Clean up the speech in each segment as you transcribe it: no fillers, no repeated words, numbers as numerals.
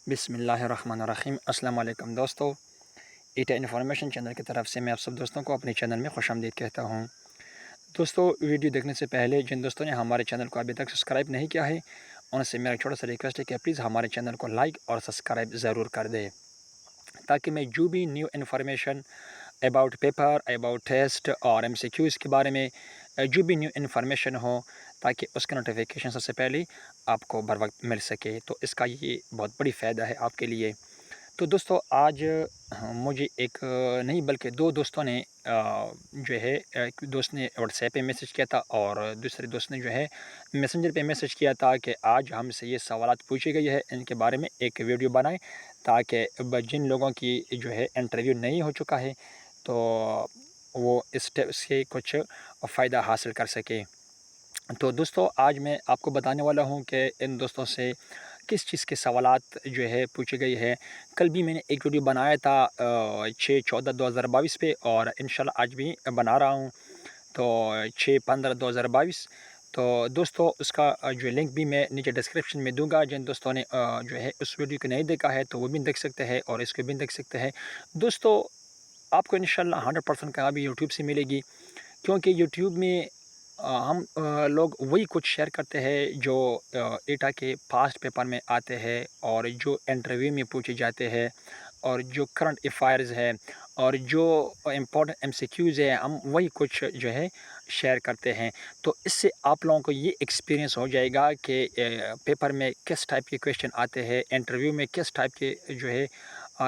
بسم اللہ الرحمن الرحیم۔ السلام علیکم دوستو، ایٹا انفارمیشن چینل کی طرف سے میں آپ سب دوستوں کو اپنے چینل میں خوش آمدید کہتا ہوں۔ دوستو، ویڈیو دیکھنے سے پہلے جن دوستوں نے ہمارے چینل کو ابھی تک سبسکرائب نہیں کیا ہے ان سے میرا چھوٹا سا ریکویسٹ ہے کہ پلیز ہمارے چینل کو لائک اور سبسکرائب ضرور کر دے، تاکہ میں جو بھی new information about paper, about test اور MCQs کے بارے میں جو بھی نیو انفارمیشن ہو، تاکہ اس کا نوٹیفیکیشن سب سے پہلے آپ کو بر وقت مل سکے، تو اس کا یہ بہت بڑی فائدہ ہے آپ کے لیے۔ تو دوستو، آج مجھے ایک نہیں بلکہ دو دوستوں نے جو ہے، ایک دوست نے واٹس ایپ پہ میسج کیا تھا اور دوسرے دوست نے جو ہے میسنجر پہ میسج کیا تھا کہ آج ہم سے یہ سوالات پوچھی گئی ہے، ان کے بارے میں ایک ویڈیو بنائیں، تاکہ جن لوگوں کی جو ہے انٹرویو نہیں ہو چکا ہے تو وہ اس سے کچھ فائدہ حاصل کر سکے۔ تو دوستو، آج میں آپ کو بتانے والا ہوں کہ ان دوستوں سے کس چیز کے سوالات جو ہے پوچھی گئی ہے۔ کل بھی میں نے ایک ویڈیو بنایا تھا 6/14/2022 پہ، اور انشاءاللہ آج بھی بنا رہا ہوں تو 6/15/2022۔ تو دوستو، اس کا جو لنک بھی میں نیچے ڈسکرپشن میں دوں گا، جن دوستوں نے جو ہے اس ویڈیو کو نہیں دیکھا ہے تو وہ بھی دیکھ سکتے ہیں اور اس کو بھی دیکھ سکتے ہیں۔ دوستو، آپ کو انشاءاللہ 100% کامیابی یوٹیوب سے ملے گی، کیونکہ یوٹیوب میں ہم لوگ وہی کچھ شیئر کرتے ہیں جو ایٹا کے پاسٹ پیپر میں آتے ہیں، اور جو انٹرویو میں پوچھے جاتے ہیں، اور جو کرنٹ افائرز ہے، اور جو امپورٹنٹ MCQs ہے، ہم وہی کچھ جو ہے شیئر کرتے ہیں۔ تو اس سے آپ لوگوں کو یہ ایکسپیرینس ہو جائے گا کہ پیپر میں کس ٹائپ کے کویشچن آتے ہیں، انٹرویو میں کس ٹائپ کے جو ہے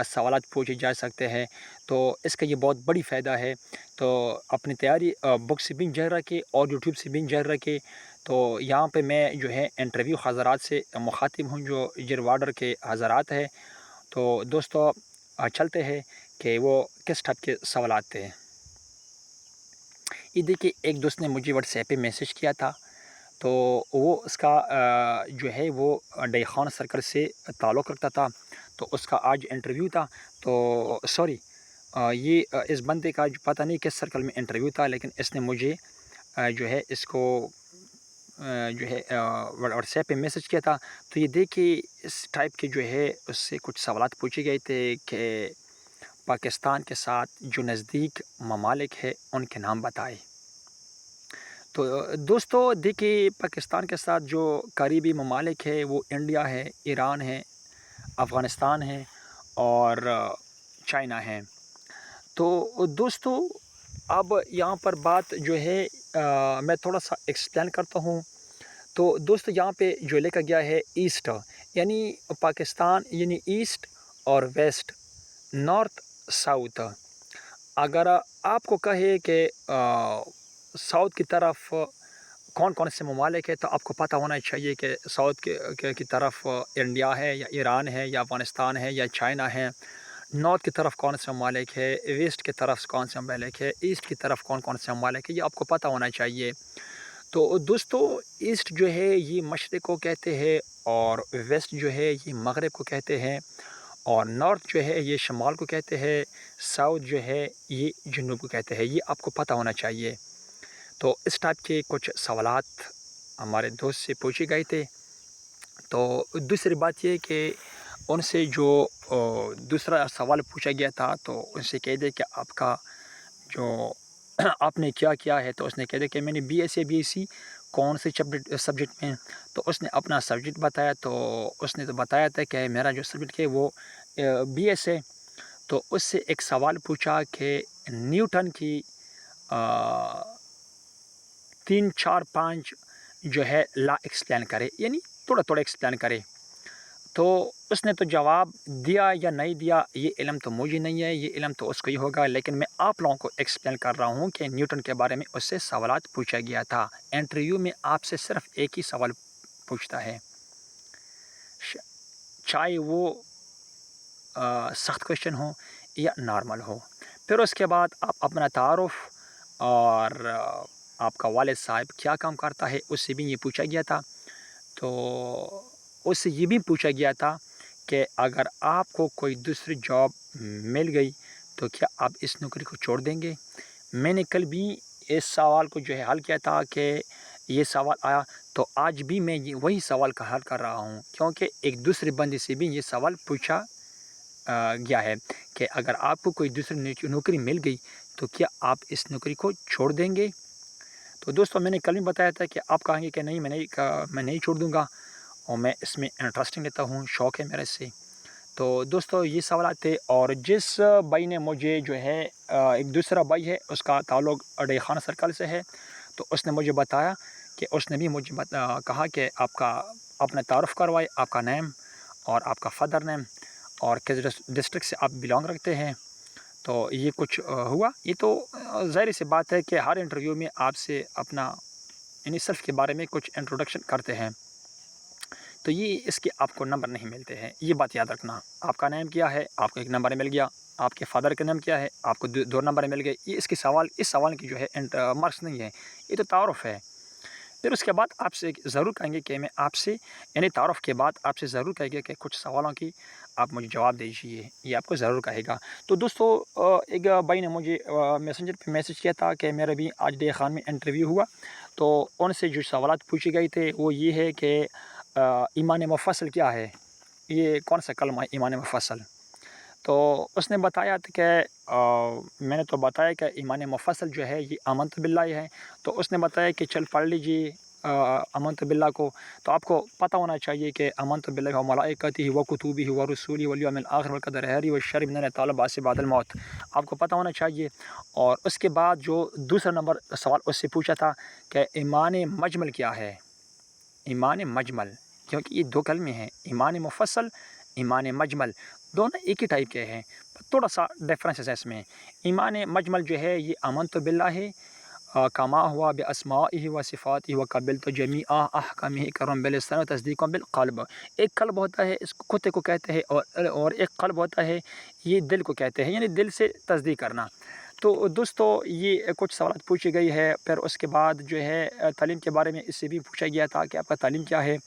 سوالات پوچھے جا سکتے ہیں۔ تو اس کا یہ بہت بڑی فائدہ ہے۔ تو اپنی تیاری بک سے بھی جاری رکھے اور یوٹیوب سے بھی جاری رکھے۔ تو یہاں پہ میں جو ہے انٹرویو حضرات سے مخاطب ہوں، جو جر وارڈر کے حضرات ہیں۔ تو دوستو، چلتے ہیں کہ وہ کس ٹائپ کے سوالات تھے۔ یہ دیکھیے، ایک دوست نے مجھے واٹس ایپ پہ میسج کیا تھا، تو وہ اس کا جو ہے وہ ڈی خان سرکل سے تعلق رکھتا تھا، تو اس کا آج انٹرویو تھا۔ تو سوری، یہ اس بندے کا جو پتہ نہیں کس سرکل میں انٹرویو تھا، لیکن اس نے مجھے جو ہے اس کو جو ہے واٹس ایپ پہ میسج کیا تھا۔ تو یہ دیکھیے، اس ٹائپ کے جو ہے اس سے کچھ سوالات پوچھے گئے تھے کہ پاکستان کے ساتھ جو نزدیک ممالک ہے ان کے نام بتائے۔ تو دوستو دیکھیے، پاکستان کے ساتھ جو قریبی ممالک ہے وہ انڈیا ہے، ایران ہے، افغانستان ہے اور چائنا ہے۔ تو دوستو، اب یہاں پر بات جو ہے میں تھوڑا سا ایکسپلین کرتا ہوں۔ تو دوستو، یہاں پہ جو لکھا گیا ہے ایسٹ، یعنی پاکستان، یعنی ایسٹ اور ویسٹ، نارتھ ساؤتھ۔ اگر آپ کو کہے کہ ساؤتھ کی طرف کون کون سے ممالک ہے، تو آپ کو پتہ ہونا چاہیے کہ ساؤتھ کی طرف انڈیا ہے، یا ایران ہے، یا افغانستان ہے، یا چائنا ہے۔ نارتھ کی طرف کون سے ممالک ہے، ویسٹ کی طرف کون سے ممالک ہے، ایسٹ کی طرف کون کون سے ممالک ہے، یہ آپ کو پتہ ہونا چاہیے۔ تو دوستو، ایسٹ جو ہے یہ مشرق کو کہتے ہیں، اور ویسٹ جو ہے یہ مغرب کو کہتے ہیں، اور نارتھ جو ہے یہ شمال کو کہتے ہیں، ساؤتھ جو ہے یہ جنوب کو کہتے ہیں، یہ آپ کو پتہ ہونا چاہیے۔ تو اس ٹائپ کے کچھ سوالات ہمارے دوست سے پوچھے گئے تھے۔ تو دوسری بات یہ کہ ان سے جو دوسرا سوال پوچھا گیا تھا، تو ان سے کہہ دے کہ آپ کا جو آپ نے کیا کیا ہے، تو اس نے کہہ دیا کہ میں نے BSc کون سے سبجیکٹ میں، تو اس نے اپنا سبجیکٹ بتایا۔ تو اس نے تو بتایا تھا کہ میرا جو سبجیکٹ ہے وہ BS ہے۔ تو اس سے ایک سوال پوچھا کہ نیوٹن کی 3 4 5 جو ہے لا ایکسپلین کرے، یعنی تھوڑا تھوڑا ایکسپلین کرے۔ تو اس نے تو جواب دیا یا نہیں دیا، یہ علم تو مجھے نہیں ہے، یہ علم تو اس کو ہی ہوگا، لیکن میں آپ لوگوں کو ایکسپلین کر رہا ہوں کہ نیوٹن کے بارے میں اس سے سوالات پوچھا گیا تھا۔ انٹرویو میں آپ سے صرف ایک ہی سوال پوچھتا ہے، چاہے وہ سخت کویشچن ہو یا نارمل ہو۔ پھر اس کے بعد آپ اپنا تعارف اور آپ کا والد صاحب کیا کام کرتا ہے اس سے بھی یہ پوچھا گیا تھا۔ تو اس سے یہ بھی پوچھا گیا تھا کہ اگر آپ کو کوئی دوسری جاب مل گئی تو کیا آپ اس نوکری کو چھوڑ دیں گے۔ میں نے کل بھی اس سوال کو جو ہے حل کیا تھا کہ یہ سوال آیا، تو آج بھی میں وہی سوال کا حل کر رہا ہوں، کیونکہ ایک دوسرے بندے سے بھی یہ سوال پوچھا گیا ہے کہ اگر آپ کو کوئی دوسری نوکری مل گئی تو کیا آپ اس نوکری کو چھوڑ دیں گے؟ تو دوستو میں نے کل بھی بتایا تھا کہ آپ کہیں گے کہ نہیں میں نہیں چھوڑ دوں گا، اور میں اس میں انٹرسٹنگ لیتا ہوں، شوق ہے میرے سے۔ تو دوستو یہ سوالات تھے، اور جس بھائی نے مجھے جو ہے ایک دوسرا بھائی ہے، اس کا تعلق اڈے خانہ سرکل سے ہے، تو اس نے مجھے بتایا کہ اس نے بھی مجھے کہا کہ آپ کا اپنا تعارف کروائے، آپ کا نیم اور آپ کا فادر نیم اور کس ڈسٹرکٹ سے آپ بلانگ رکھتے ہیں۔ تو یہ کچھ ہوا۔ یہ تو ظاہر سی بات ہے کہ ہر انٹرویو میں آپ سے اپنا یعنی سیلف کے بارے میں کچھ انٹروڈکشن کرتے ہیں، تو یہ اس کے آپ کو نمبر نہیں ملتے ہیں، یہ بات یاد رکھنا۔ آپ کا نیم کیا ہے، آپ کو ایک نمبر مل گیا، آپ کے فادر کا نیم کیا ہے، آپ کو 2 نمبر مل گئے۔ یہ اس سوال کی جو ہے مارکس نہیں ہے، یہ تو تعارف ہے۔ پھر اس کے بعد آپ سے ضرور کہیں گے کہ میں آپ سے یعنی تعارف کے بعد آپ سے ضرور کہیں گے کہ کچھ سوالوں کی آپ مجھے جواب دیجیے، یہ آپ کو ضرور کہے گا۔ تو دوستو ایک بھائی نے مجھے میسنجر پہ میسج کیا تھا کہ میرا بھی آج ڈے خان میں انٹرویو ہوا، تو ان سے جو سوالات پوچھے گئے تھے وہ یہ ہے کہ ایمان مفصل کیا ہے، یہ کون سا کلمہ ہے ایمان مفصل؟ تو اس نے بتایا تھا کہ میں نے تو بتایا کہ ایمان مفصل جو ہے یہ آمنت باللہ ہے، تو اس نے بتایا کہ چل پڑھ لیجیے آمنت باللہ کو۔ تو آپ کو پتہ ہونا چاہیے کہ آمنت باللہ و ملائکتہ و کتبہ و رسولہ والیوم الآخر والقدر خیرہ والشر من اللہ تعالی بعث بعد الموت، آپ کو پتہ ہونا چاہیے۔ اور اس کے بعد جو دوسرا نمبر سوال اس سے پوچھا تھا کہ ایمان مجمل کیا ہے، ایمان مجمل، کیونکہ یہ 2 کلمے ہیں، ایمان مفصل، ایمان مجمل، دونوں ایک ہی ٹائپ کے ہیں، تھوڑا سا ڈفرینس ہے اس میں۔ ایمان مجمل جو ہے یہ آمنت باللہ ہے، کما ہوا باسمائہ و صفاتہ و قبلت جمیع احکامہ اقرارا باللسان و تصدیقا بالقلب۔ ایک قلب ہوتا ہے، اس کو کتے کو کہتے ہیں، اور ایک قلب ہوتا ہے، یہ دل کو کہتے ہیں، یعنی دل سے تصدیق کرنا۔ تو دوستو یہ کچھ سوالات پوچھی گئی ہے۔ پھر اس کے بعد جو ہے تعلیم کے بارے میں اس سے بھی پوچھا گیا تھا کہ آپ کا تعلیم کیا ہے،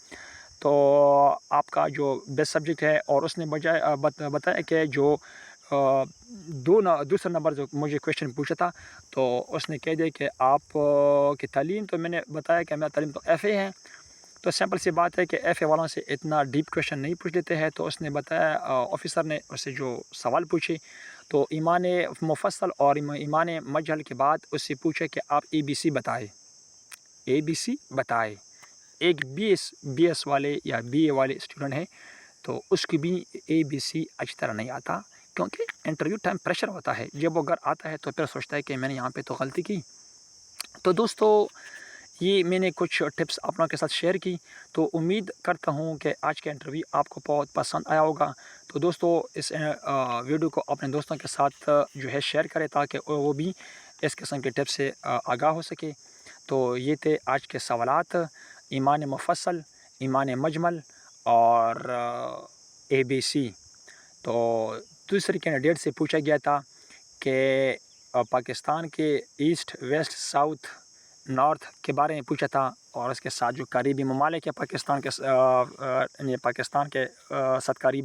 تو آپ کا جو بیسٹ سبجیکٹ ہے، اور اس نے بتایا کہ جو دوسرا نمبر جو مجھے کویشچن پوچھا تھا، تو اس نے کہہ دیا کہ آپ کی تعلیم، تو میں نے بتایا کہ میرا تعلیم تو ایف اے ہے۔ تو سمپل سی بات ہے کہ ایف اے والوں سے اتنا ڈیپ کویشچن نہیں پوچھ لیتے ہیں، تو اس نے بتایا آفیسر نے اس سے جو سوال پوچھے، تو ایمان مفصل اور ایمان مجہل کے بعد اس سے پوچھا کہ آپ ABC بتائے، ABC بتائے۔ ایک بی ایس والے یا بی اے والے اسٹوڈنٹ ہیں، تو اس کی بھی ABC اچھی طرح نہیں آتا، کیونکہ انٹرویو ٹائم پریشر ہوتا ہے، جب وہ گھر آتا ہے تو پھر سوچتا ہے کہ میں نے یہاں پہ تو غلطی کی۔ تو دوستو یہ میں نے کچھ ٹپس آپ لوگوں کے ساتھ شیئر کی، تو امید کرتا ہوں کہ آج کا انٹرویو آپ کو بہت پسند آیا ہوگا۔ تو دوستو اس ویڈیو کو اپنے دوستوں کے ساتھ جو ہے شیئر کریں، تاکہ وہ بھی اس قسم کے ٹپس سے آگاہ ہو سکے۔ تو یہ تھے آج کے سوالات، ایمان مفصل، ایمان مجمل اور ABC۔ تو دوسرے کینڈیڈیٹ سے پوچھا گیا تھا کہ پاکستان کے ایسٹ، ویسٹ، ساؤتھ، نارتھ کے بارے میں پوچھا تھا، اور اس کے ساتھ جو قریبی ممالک ہے پاکستان کے ساتھ قریب،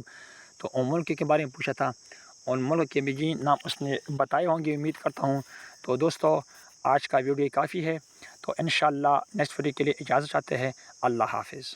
تو ان ملک کے بارے میں پوچھا تھا۔ ان ملک کے بھی نام اس نے بتائے ہوں گے، امید کرتا ہوں۔ تو دوستو آج کا ویڈیو کافی ہے، تو انشاءاللہ نیکسٹ ویڈیو کے لیے اجازت چاہتے ہیں۔ اللہ حافظ۔